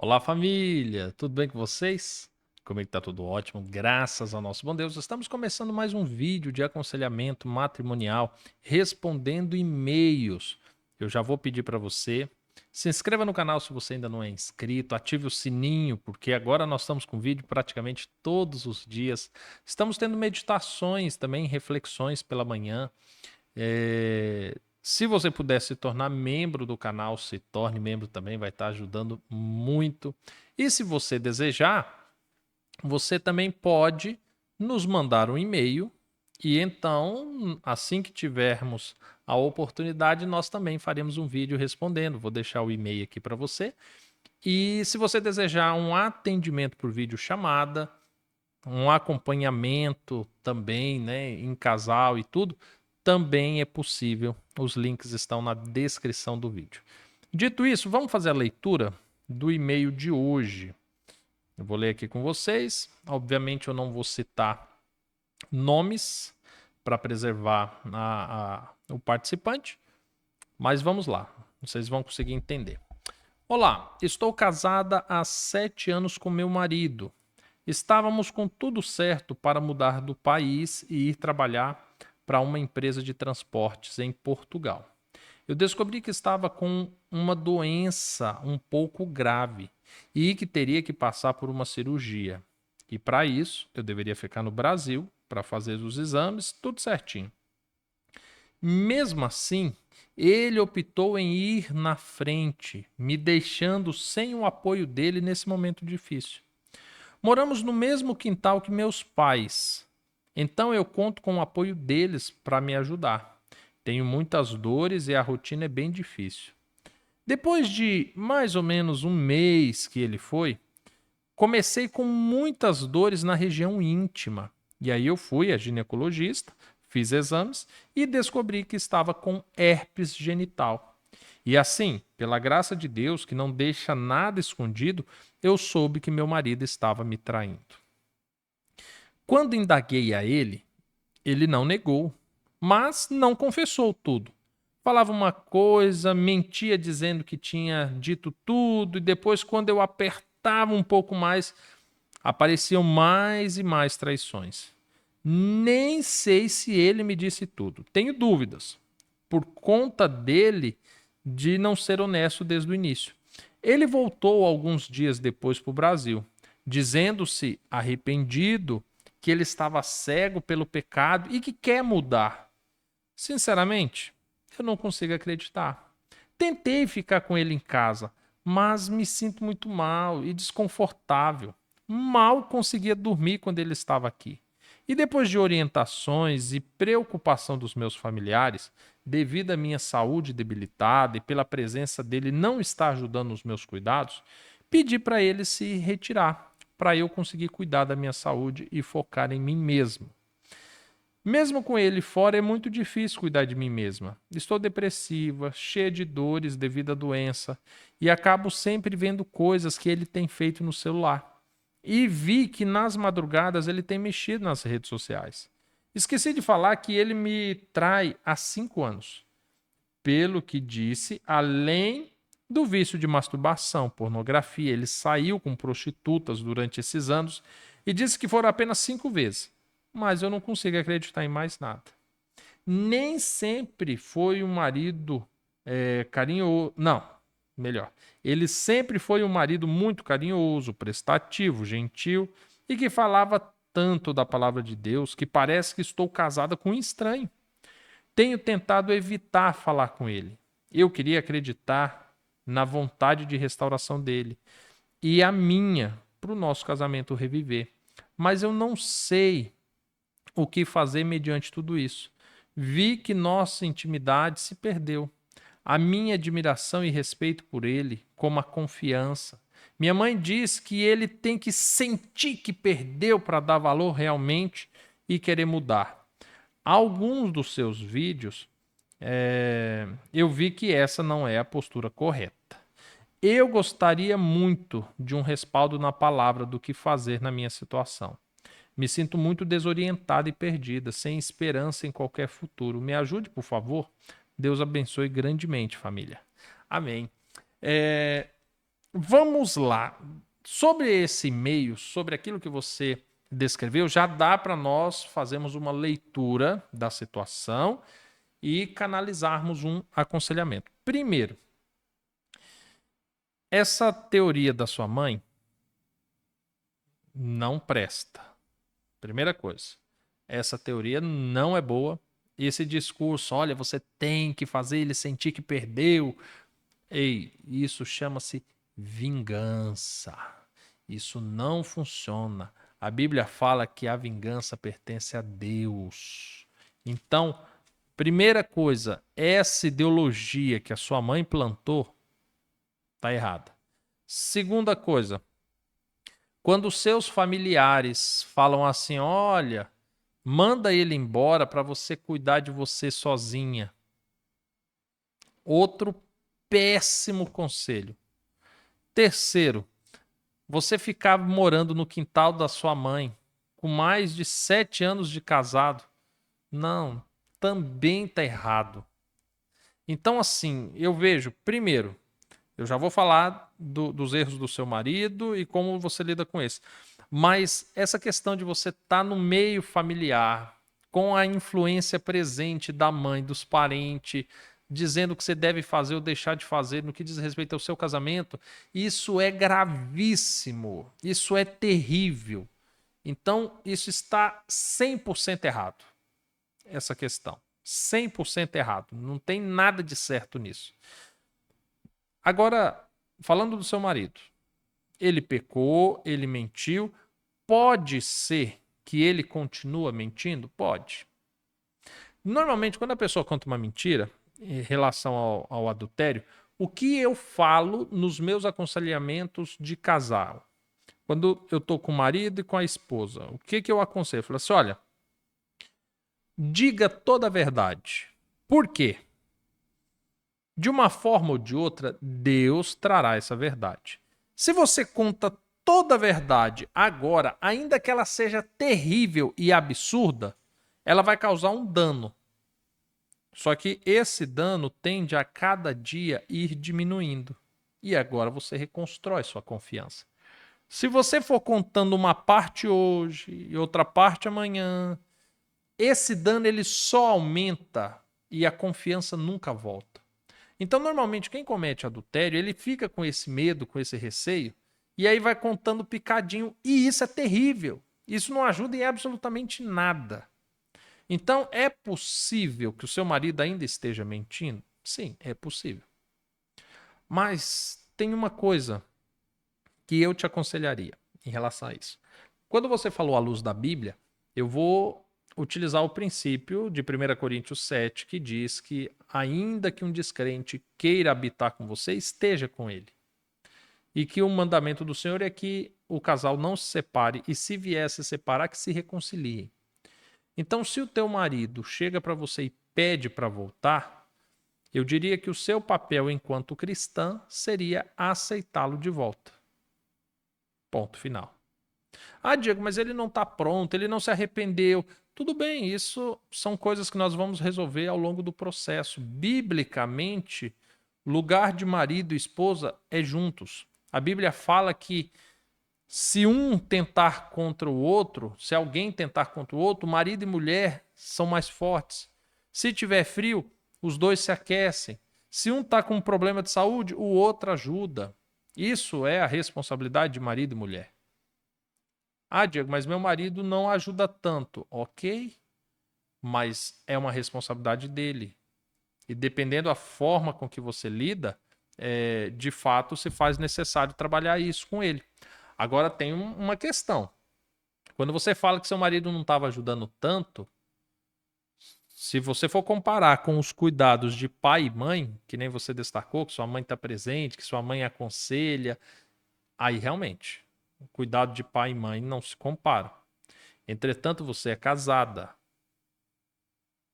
Olá, família! Tudo bem com vocês? Como é que tá? Tudo ótimo, graças ao nosso bom Deus. Estamos começando mais um vídeo de aconselhamento matrimonial, respondendo e-mails. Eu já vou pedir para você, se inscreva no canal se você ainda não é inscrito, ative o sininho, porque agora nós estamos com vídeo praticamente todos os dias. Estamos tendo meditações também, reflexões pela manhã. Se você puder se tornar membro do canal, se torne membro também, vai estar ajudando muito. E se você desejar, você também pode nos mandar um e-mail e então, assim que tivermos a oportunidade, nós também faremos um vídeo respondendo. Vou deixar o e-mail aqui para você. E se você desejar um atendimento por vídeo chamada, um acompanhamento também, né, em casal e tudo, também é possível. Os links estão na descrição do vídeo. Dito isso, vamos fazer a leitura do e-mail de hoje. Eu vou ler aqui com vocês. Obviamente, eu não vou citar nomes para preservar o participante, mas vamos lá. Vocês vão conseguir entender. Olá, estou casada há 7 anos com meu marido. Estávamos com tudo certo para mudar do país e ir trabalhar para uma empresa de transportes em Portugal. Eu descobri que estava com uma doença um pouco grave e que teria que passar por uma cirurgia. E para isso, eu deveria ficar no Brasil para fazer os exames, tudo certinho. Mesmo assim, ele optou em ir na frente, me deixando sem o apoio dele nesse momento difícil. Moramos no mesmo quintal que meus pais, então eu conto com o apoio deles para me ajudar. Tenho muitas dores e a rotina é bem difícil. Depois de mais ou menos um mês que ele foi, comecei com muitas dores na região íntima. E aí eu fui a ginecologista, fiz exames e descobri que estava com herpes genital. E assim, pela graça de Deus, que não deixa nada escondido, eu soube que meu marido estava me traindo. Quando indaguei a ele, ele não negou, mas não confessou tudo. Falava uma coisa, mentia dizendo que tinha dito tudo, e depois, quando eu apertava um pouco mais, apareciam mais e mais traições. Nem sei se ele me disse tudo. Tenho dúvidas, por conta dele de não ser honesto desde o início. Ele voltou alguns dias depois para o Brasil, dizendo-se arrependido, que ele estava cego pelo pecado e que quer mudar. Sinceramente, eu não consigo acreditar. Tentei ficar com ele em casa, mas me sinto muito mal e desconfortável. Mal conseguia dormir quando ele estava aqui. E depois de orientações e preocupação dos meus familiares, devido à minha saúde debilitada e pela presença dele não estar ajudando nos meus cuidados, pedi para ele se retirar, para eu conseguir cuidar da minha saúde e focar em mim mesmo. Mesmo com ele fora, é muito difícil cuidar de mim mesma. Estou depressiva, cheia de dores devido à doença e acabo sempre vendo coisas que ele tem feito no celular. E vi que nas madrugadas ele tem mexido nas redes sociais. Esqueci de falar que ele me trai há 5 anos. Pelo que disse, além do vício de masturbação, pornografia, ele saiu com prostitutas durante esses anos e disse que foram apenas 5 vezes. Mas eu não consigo acreditar em mais nada. Nem sempre foi um marido carinhoso. Não, melhor. Ele sempre foi um marido muito carinhoso, prestativo, gentil e que falava tanto da palavra de Deus que parece que estou casada com um estranho. Tenho tentado evitar falar com ele. Eu queria acreditar na vontade de restauração dele e a minha para o nosso casamento reviver. Mas eu não sei o que fazer mediante tudo isso. Vi que nossa intimidade se perdeu. A minha admiração e respeito por ele, como a confiança. Minha mãe diz que ele tem que sentir que perdeu para dar valor realmente e querer mudar. Alguns dos seus vídeos, eu vi que essa não é a postura correta. Eu gostaria muito de um respaldo na palavra do que fazer na minha situação. Me sinto muito desorientada e perdida, sem esperança em qualquer futuro. Me ajude, por favor. Deus abençoe grandemente, família. Amém. vamos lá. Sobre esse e-mail, sobre aquilo que você descreveu, já dá para nós fazermos uma leitura da situação e canalizarmos um aconselhamento. Primeiro, essa teoria da sua mãe não presta. Primeira coisa, essa teoria não é boa. Esse discurso, olha, você tem que fazer ele sentir que perdeu. Ei, isso chama-se vingança. Isso não funciona. A Bíblia fala que a vingança pertence a Deus. Então, primeira coisa, essa ideologia que a sua mãe plantou está errada. Segunda coisa, quando seus familiares falam assim, olha, manda ele embora para você cuidar de você sozinha. Outro péssimo conselho. Terceiro, você ficar morando no quintal da sua mãe com mais de 7 anos de casado. Não, também está errado. Então, assim, eu vejo, primeiro, eu já vou falar dos erros do seu marido e como você lida com isso. Mas essa questão de você estar no meio familiar, com a influência presente da mãe, dos parentes, dizendo o que você deve fazer ou deixar de fazer no que diz respeito ao seu casamento, isso é gravíssimo, isso é terrível. Então, isso está 100% errado, essa questão. 100% errado. Não tem nada de certo nisso. Agora, falando do seu marido, ele pecou, ele mentiu. Pode ser que ele continue mentindo? Pode. Normalmente, quando a pessoa conta uma mentira em relação ao adultério, o que eu falo nos meus aconselhamentos de casal? Quando eu estou com o marido e com a esposa, o que eu aconselho? Eu falo assim, olha, diga toda a verdade. Por quê? De uma forma ou de outra, Deus trará essa verdade. Se você conta toda a verdade agora, ainda que ela seja terrível e absurda, ela vai causar um dano. Só que esse dano tende a cada dia ir diminuindo. E agora você reconstrói sua confiança. Se você for contando uma parte hoje e outra parte amanhã, esse dano ele só aumenta e a confiança nunca volta. Então, normalmente, quem comete adultério, ele fica com esse medo, com esse receio, e aí vai contando picadinho. E isso é terrível. Isso não ajuda em absolutamente nada. Então, é possível que o seu marido ainda esteja mentindo? Sim, é possível. Mas tem uma coisa que eu te aconselharia em relação a isso. Quando você falou à luz da Bíblia, eu vou utilizar o princípio de 1 Coríntios 7, que diz que ainda que um descrente queira habitar com você, esteja com ele. E que o mandamento do Senhor é que o casal não se separe e se vier se separar, que se reconciliem. Então, se o teu marido chega para você e pede para voltar, eu diria que o seu papel enquanto cristã seria aceitá-lo de volta. Ponto final. Ah, Diego, mas ele não está pronto, ele não se arrependeu. Tudo bem, isso são coisas que nós vamos resolver ao longo do processo. Biblicamente, lugar de marido e esposa é juntos. A Bíblia fala que se um tentar contra o outro, se alguém tentar contra o outro, marido e mulher são mais fortes. Se tiver frio, os dois se aquecem. Se um está com um problema de saúde, o outro ajuda. Isso é a responsabilidade de marido e mulher. Ah, Diego, mas meu marido não ajuda tanto. Ok, mas é uma responsabilidade dele. E dependendo da forma com que você lida, de fato se faz necessário trabalhar isso com ele. Agora tem uma questão. Quando você fala que seu marido não estava ajudando tanto, se você for comparar com os cuidados de pai e mãe, que nem você destacou, que sua mãe está presente, que sua mãe aconselha, aí realmente, o cuidado de pai e mãe não se compara. Entretanto, você é casada.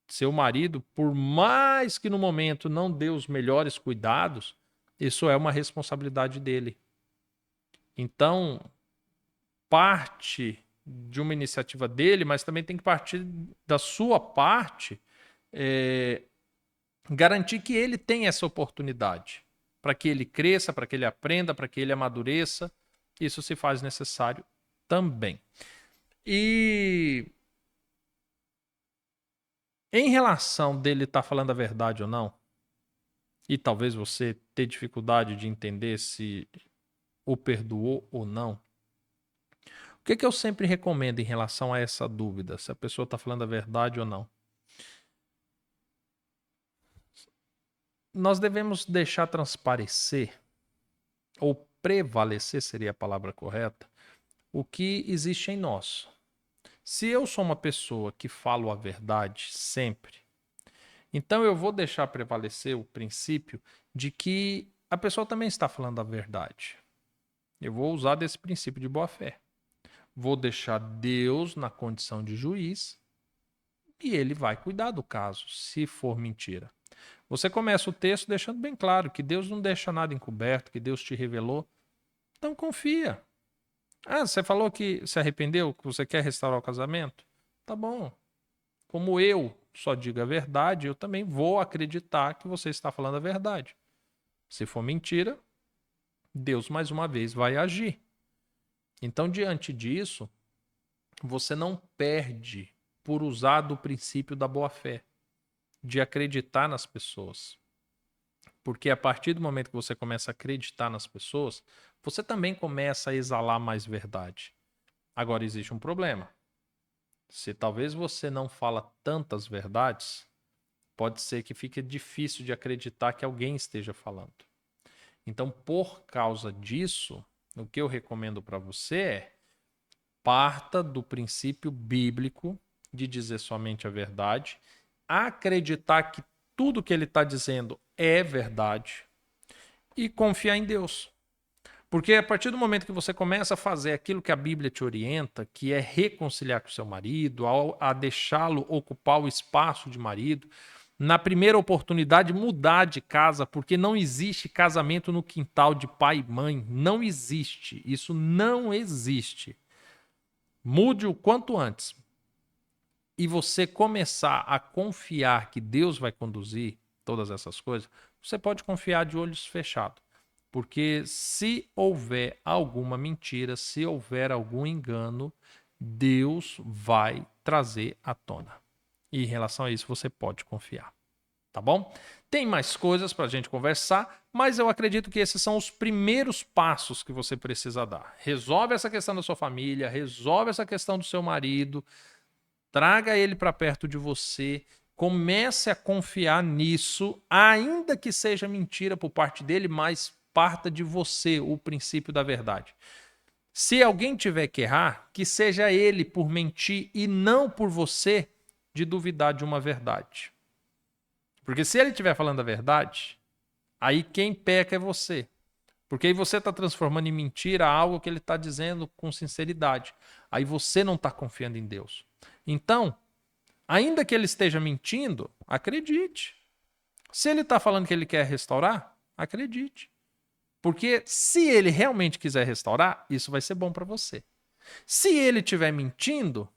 Seu marido, por mais que no momento não dê os melhores cuidados, isso é uma responsabilidade dele. Então, parte de uma iniciativa dele, mas também tem que partir da sua parte, garantir que ele tem essa oportunidade. para que ele cresça, para que ele aprenda, para que ele amadureça. Isso se faz necessário também. E em relação dele estar falando a verdade ou não, e talvez você ter dificuldade de entender se o perdoou ou não, o que eu sempre recomendo em relação a essa dúvida, se a pessoa está falando a verdade ou não? Nós devemos deixar transparecer, ou prevalecer seria a palavra correta, o que existe em nós. Se eu sou uma pessoa que falo a verdade sempre, então eu vou deixar prevalecer o princípio de que a pessoa também está falando a verdade. Eu vou usar desse princípio de boa-fé. Vou deixar Deus na condição de juiz e ele vai cuidar do caso, se for mentira. Você começa o texto deixando bem claro que Deus não deixa nada encoberto, que Deus te revelou. Então confia. Ah, você falou que se arrependeu, que você quer restaurar o casamento? Tá bom. Como eu só digo a verdade, eu também vou acreditar que você está falando a verdade. Se for mentira, Deus mais uma vez vai agir. Então, diante disso, você não perde por usar do princípio da boa-fé, de acreditar nas pessoas. Porque a partir do momento que você começa a acreditar nas pessoas, você também começa a exalar mais verdade. Agora, existe um problema. Se talvez você não fala tantas verdades, pode ser que fique difícil de acreditar que alguém esteja falando. Então, por causa disso, o que eu recomendo para você é parta do princípio bíblico de dizer somente a verdade, acreditar que tudo que ele está dizendo é verdade e confiar em Deus. Porque a partir do momento que você começa a fazer aquilo que a Bíblia te orienta, que é reconciliar com o seu marido, a deixá-lo ocupar o espaço de marido, na primeira oportunidade mudar de casa, porque não existe casamento no quintal de pai e mãe. Não existe. Isso não existe. Mude o quanto antes. E você começar a confiar que Deus vai conduzir todas essas coisas, você pode confiar de olhos fechados. Porque se houver alguma mentira, se houver algum engano, Deus vai trazer à tona. E em relação a isso, você pode confiar. Tá bom? Tem mais coisas para a gente conversar, mas eu acredito que esses são os primeiros passos que você precisa dar. Resolve essa questão da sua família, resolve essa questão do seu marido, traga ele para perto de você, comece a confiar nisso, ainda que seja mentira por parte dele, mas parta de você o princípio da verdade. Se alguém tiver que errar, que seja ele por mentir e não por você de duvidar de uma verdade. Porque se ele estiver falando a verdade, aí quem peca é você. Porque aí você está transformando em mentira algo que ele está dizendo com sinceridade. Aí você não está confiando em Deus. Então, ainda que ele esteja mentindo, acredite. Se ele está falando que ele quer restaurar, acredite. Porque se ele realmente quiser restaurar, isso vai ser bom para você. Se ele estiver mentindo,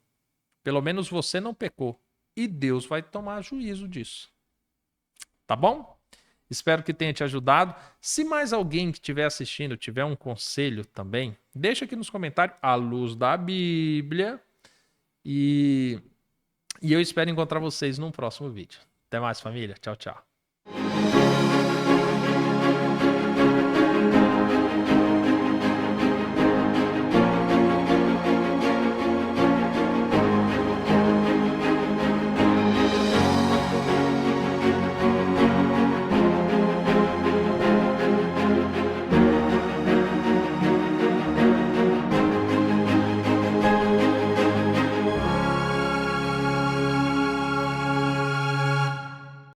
pelo menos você não pecou. E Deus vai tomar juízo disso. Tá bom? Espero que tenha te ajudado. Se mais alguém que estiver assistindo tiver um conselho também, deixa aqui nos comentários à luz da Bíblia. E eu espero encontrar vocês num próximo vídeo. Até mais, família. Tchau, tchau.